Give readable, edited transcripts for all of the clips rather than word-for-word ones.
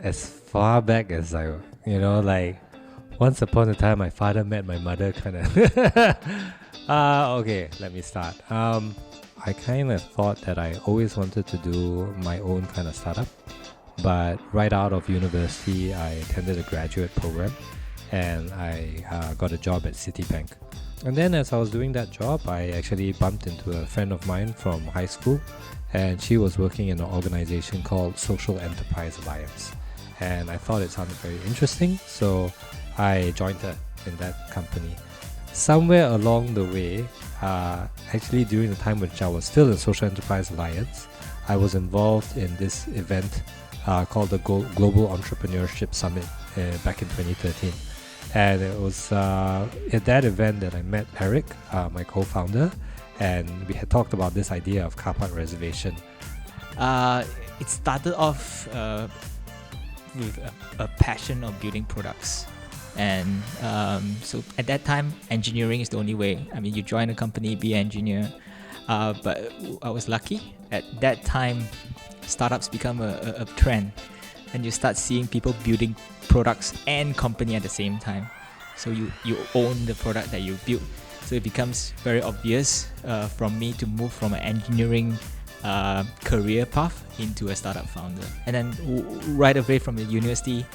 as far back as like once upon a time my father met my mother kind of. Okay, let me start. I kind of thought that I always wanted to do my own kind of startup, but right out of university, I attended a graduate program, and I got a job at Citibank. And then as I was doing that job, I actually bumped into a friend of mine from high school, and she was working in an organization called Social Enterprise Alliance. And I thought it sounded very interesting, so I joined her in that company. Somewhere along the way, actually during the time which I was still in Social Enterprise Alliance, I was involved in this event called the Global Entrepreneurship Summit back in 2013. And it was at that event that I met Eric, my co-founder, and we had talked about this idea of car park reservation. It started off with a passion of building products. And so at that time, engineering is the only way. I mean, you join a company, be an engineer. But I was lucky. At that time, startups become a trend. And you start seeing people building products and company at the same time. So you own the product that you build. So it becomes very obvious from me to move from an engineering career path into a startup founder. And then right away from the university,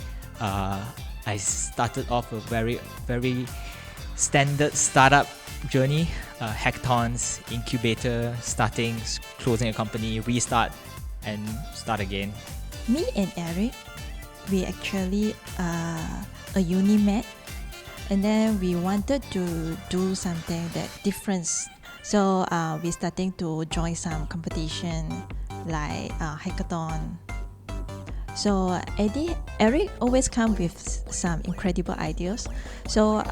I started off a very, very standard startup journey, hackathons, incubator, starting, closing a company, restart, and start again. Me and Eric, we actually a uni met, and then we wanted to do something that different. So we starting to join some competition like hackathon. So Eric always come with some incredible ideas. So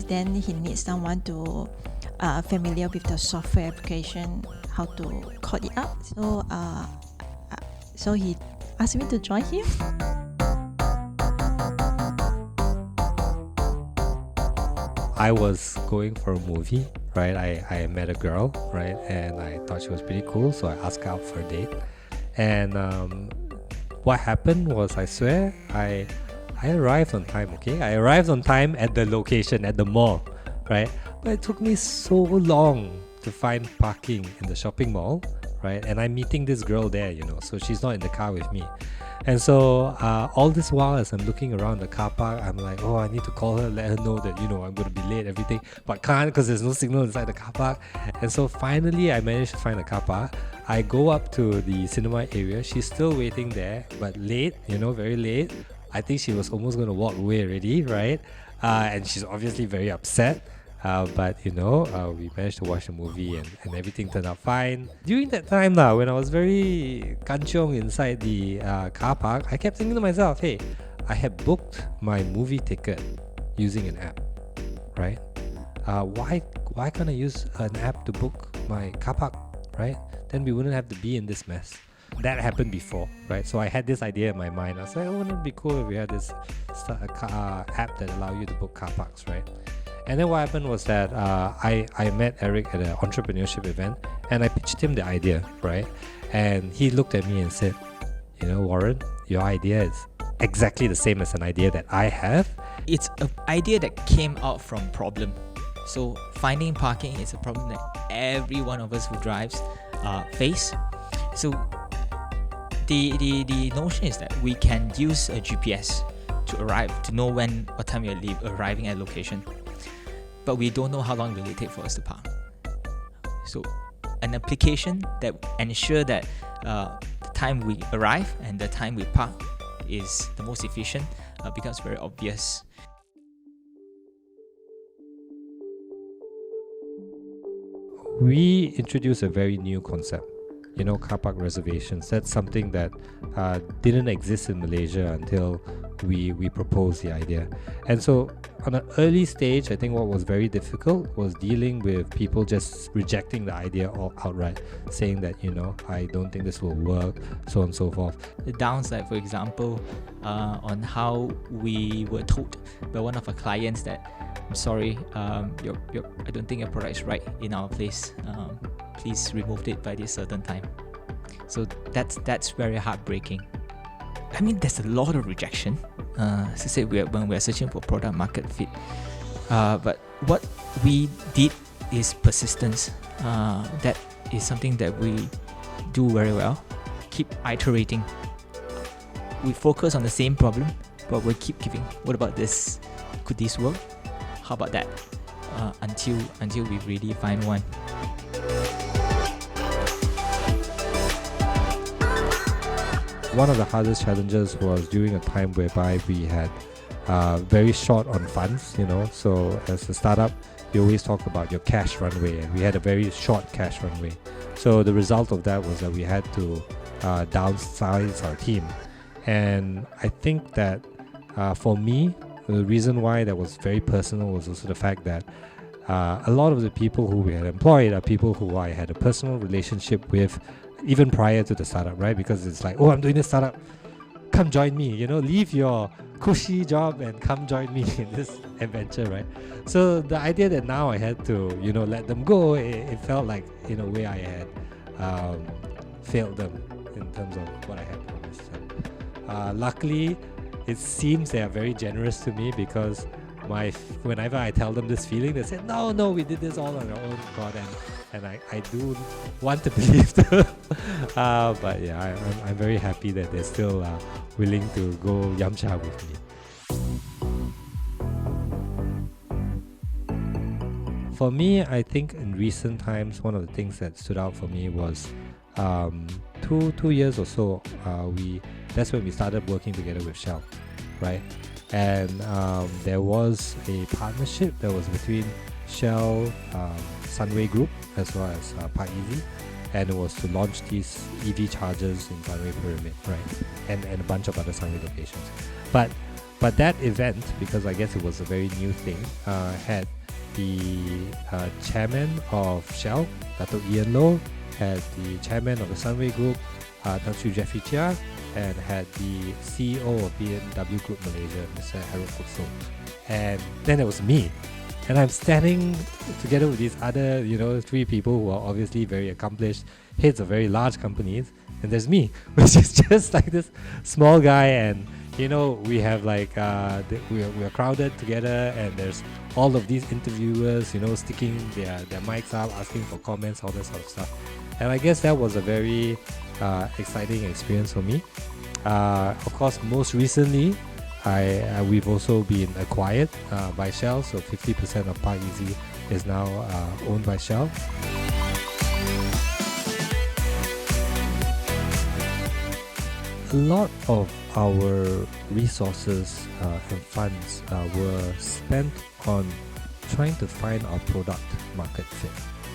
then he needs someone to familiar with the software application, how to code it up. So he asked me to join him. I was going for a movie, right? I met a girl, right? And I thought she was pretty cool, so I asked her out for a date. And what happened was, I swear, I arrived on time, okay? I arrived on time at the location, at the mall, right? But it took me so long to find parking in the shopping mall, right? And I'm meeting this girl there, so she's not in the car with me. And so all this while, as I'm looking around the car park, I'm like, I need to call her, let her know that, I'm going to be late, everything. But can't, because there's no signal inside the car park. And so finally, I managed to find a car park. I go up to the cinema area. She's still waiting there, but late, very late. I think she was almost going to walk away already, right? And she's obviously very upset. But we managed to watch the movie and everything turned out fine. During that time when I was very kanchiong inside the car park, I kept thinking to myself, hey, I had booked my movie ticket using an app, right? Why can't I use an app to book my car park, right? Then we wouldn't have to be in this mess. That happened before, right? So I had this idea in my mind. I was like, wouldn't it be cool if we had this app that allow you to book car parks, right? And then what happened was that I met Eric at an entrepreneurship event, and I pitched him the idea, right? And he looked at me and said, Warren, your idea is exactly the same as an idea that I have. It's an idea that came out from problem. So finding parking is a problem that every one of us who drives face. So the notion is that we can use a GPS to arrive, to know what time you're arriving at location. But we don't know how long will it take for us to park. So an application that ensure that the time we arrive and the time we park is the most efficient becomes very obvious. We introduced a very new concept, car park reservations. That's something that didn't exist in Malaysia until we proposed the idea. And so on an early stage, I think what was very difficult was dealing with people just rejecting the idea outright, saying that, I don't think this will work, so on and so forth. The downside, for example, on how we were told by one of our clients that, I'm sorry, I don't think your product is right in our place. Please remove it by this certain time. So that's very heartbreaking. I mean, there's a lot of rejection. As I said, when we're searching for product market fit. But what we did is persistence. That is something that we do very well. Keep iterating. We focus on the same problem, but we keep giving. What about this? Could this work? How about that? Until we really find one. One of the hardest challenges was during a time whereby we had very short on funds, so as a startup you always talk about your cash runway, and we had a very short cash runway. So the result of that was that we had to downsize our team. And I think that for me, the reason why that was very personal was also the fact that a lot of the people who we had employed are people who I had a personal relationship with even prior to the startup, right? Because it's like, oh, I'm doing this startup, come join me, leave your cushy job and come join me in this adventure, right? So the idea that now I had to, let them go, it felt like in a way I had failed them in terms of what I had promised. And, luckily, it seems they are very generous to me, because whenever I tell them this feeling, they say, no, we did this all on our own, God, and I do want to believe them. But yeah, I'm very happy that they're still willing to go yamcha with me. For me, I think in recent times, one of the things that stood out for me was 2 years or so, that's when we started working together with Shell, right? And there was a partnership that was between Shell, Sunway Group, as well as Parkeasy, and it was to launch these EV chargers in Sunway Pyramid, right? And a bunch of other Sunway locations. But that event, because I guess it was a very new thing, had the chairman of Shell, Dato' Ian Low, had the chairman of the Sunway Group, Tan Sri Jeffrey Chia, and had the CEO of BMW Group Malaysia, Mr. Harold Kutso. And then there was me. And I'm standing together with these other, 3 people who are obviously very accomplished, heads of very large companies. And there's me, which is just like this small guy. And, we have like, we're crowded together, and there's all of these interviewers, sticking their mics up, asking for comments, all that sort of stuff. And I guess that was a very exciting experience for me. Of course, most recently, we've also been acquired by Shell, so 50% of Parkeasy is now owned by Shell. A lot of our resources and funds were spent on trying to find our product market fit,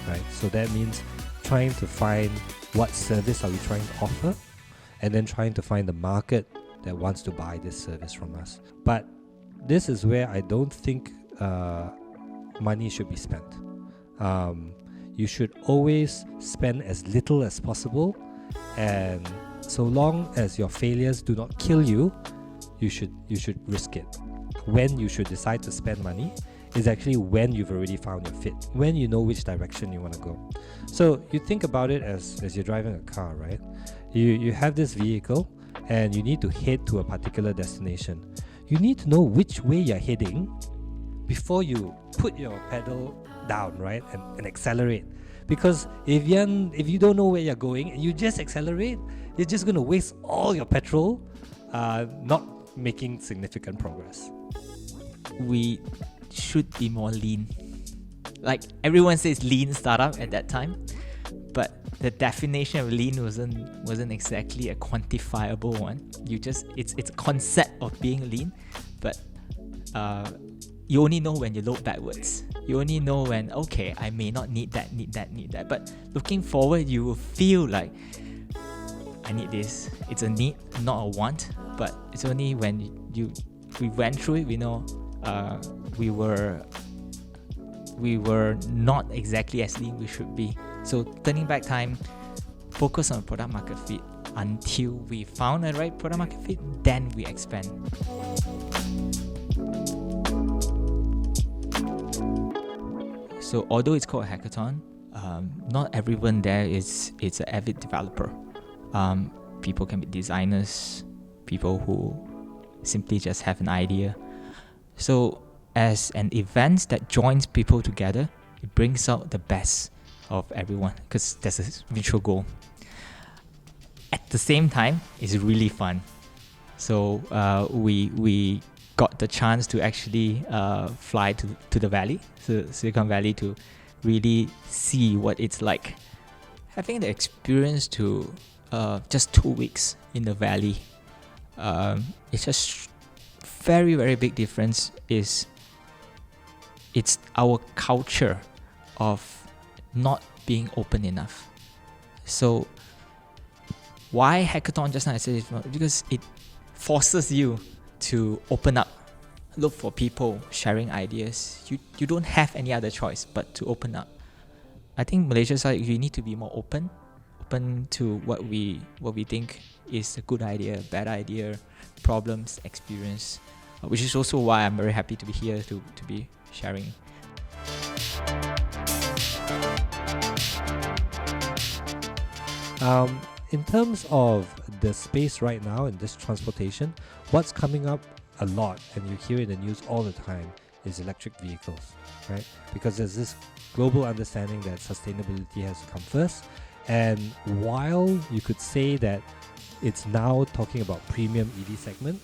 right? So that means trying to find what service are we trying to offer, and then trying to find the market that wants to buy this service from us. But this is where I don't think money should be spent. You should always spend as little as possible, and so long as your failures do not kill you, you should risk it. When you should decide to spend money is actually when you've already found your fit, when you know which direction you want to go. So you think about it as you're driving a car, right? You have this vehicle, and you need to head to a particular destination. You need to know which way you're heading before you put your pedal down, right, and accelerate. Because if you don't know where you're going and you just accelerate, you're just going to waste all your petrol, not making significant progress. We should be more lean. Like everyone says lean startup at that time, but the definition of lean wasn't exactly a quantifiable one. It's a concept of being lean, but you only know when you look backwards. You only know when, okay, I may not need that. But looking forward, you will feel like I need this. It's a need, not a want. But it's only when we went through it, we know we were not exactly as lean we should be. So turning back time, focus on product market fit until we found the right product market fit, then we expand. So although it's called a hackathon, not everyone there is an avid developer. People can be designers, people who simply just have an idea. So as an event that joins people together, it brings out the best of everyone because there's a mutual goal. At the same time, it's really fun. So we got the chance to actually fly to the valley, to Silicon Valley, to really see what it's like. Having the experience to just 2 weeks in the valley, it's just very, very big difference. It's our culture of not being open enough. So why hackathon just now? I said because it forces you to open up, look for people sharing ideas. You don't have any other choice but to open up. I think Malaysia side, you need to be more open to what we think is a good idea, bad idea, problems, experience, which is also why I'm very happy to be here to be sharing. In terms of the space right now in this transportation, what's coming up a lot, and you hear in the news all the time, is electric vehicles, right? Because there's this global understanding that sustainability has to come first. And while you could say that it's now talking about premium EV segment,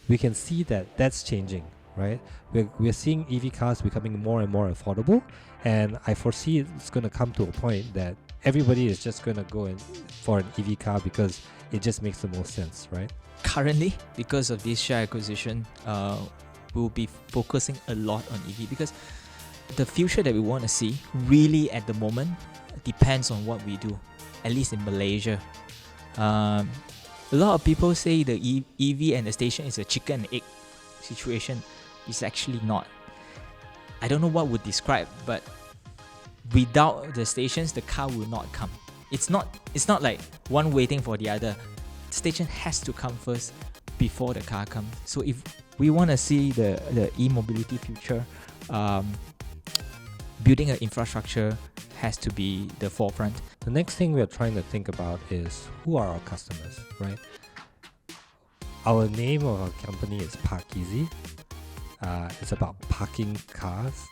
we can see that that's changing, right? We're seeing EV cars becoming more and more affordable, and I foresee it's going to come to a point that everybody is just going to go in for an EV car because it just makes the most sense, right? Currently, because of this share acquisition, we'll be focusing a lot on EV because the future that we want to see really at the moment depends on what we do, at least in Malaysia. A lot of people say the EV and the station is a chicken and egg situation. It's actually not. I don't know what would describe, but without the stations, the car will not come. It's not like one waiting for the other. The station has to come first before the car comes. So if we want to see the e-mobility future, building an infrastructure has to be the forefront. The next thing we're trying to think about is who are our customers, right? Our name of our company is Parkeasy. It's about parking cars.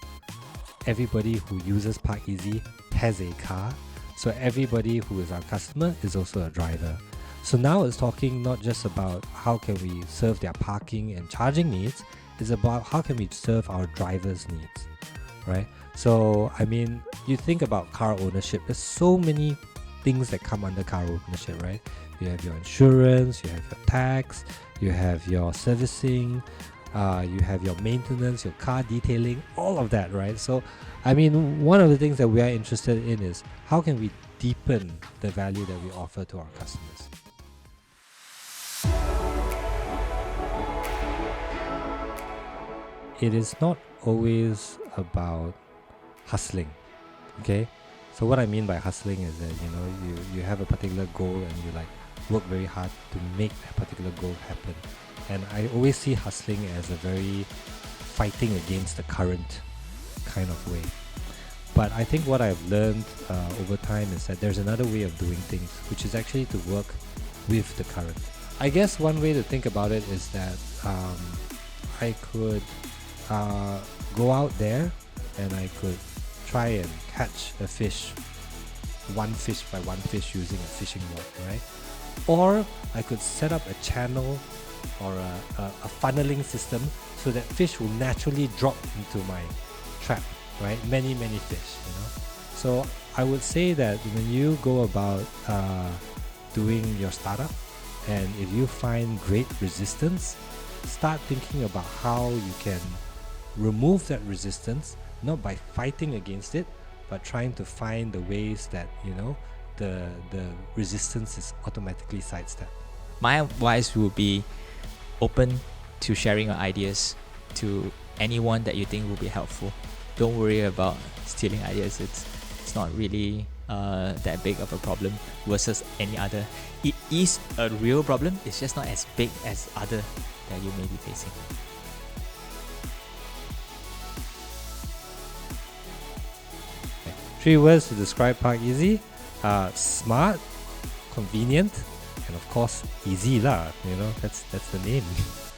Everybody who uses Parkeasy has a car. So everybody who is our customer is also a driver. So now it's talking not just about how can we serve their parking and charging needs, it's about how can we serve our drivers' needs, right? So, I mean, you think about car ownership, there's so many things that come under car ownership, right? You have your insurance, you have your tax, you have your servicing, you have your maintenance, your car detailing, all of that, right? So, I mean, one of the things that we are interested in is how can we deepen the value that we offer to our customers. It is not always about hustling, okay? So what I mean by hustling is that, you know, you have a particular goal and you like work very hard to make that particular goal happen. And I always see hustling as a very fighting against the current kind of way. But I think what I've learned over time is that there's another way of doing things, which is actually to work with the current. I guess one way to think about it is that I could go out there and I could try and catch a fish, one fish by one fish using a fishing rod, right? Or I could set up a channel or a funneling system so that fish will naturally drop into my trap, right? Many fish, you know. So I would say that when you go about doing your startup, and if you find great resistance, start thinking about how you can remove that resistance, not by fighting against it, but trying to find the ways that, you know, the resistance is automatically sidestepped. My advice would be open to sharing your ideas to anyone that you think will be helpful. Don't worry about stealing ideas. It's not really that big of a problem versus any other. It is a real problem. It's just not as big as other that you may be facing. Okay. 3 words to describe Parkeasy: smart, convenient, and of course, easy lah. That's the name.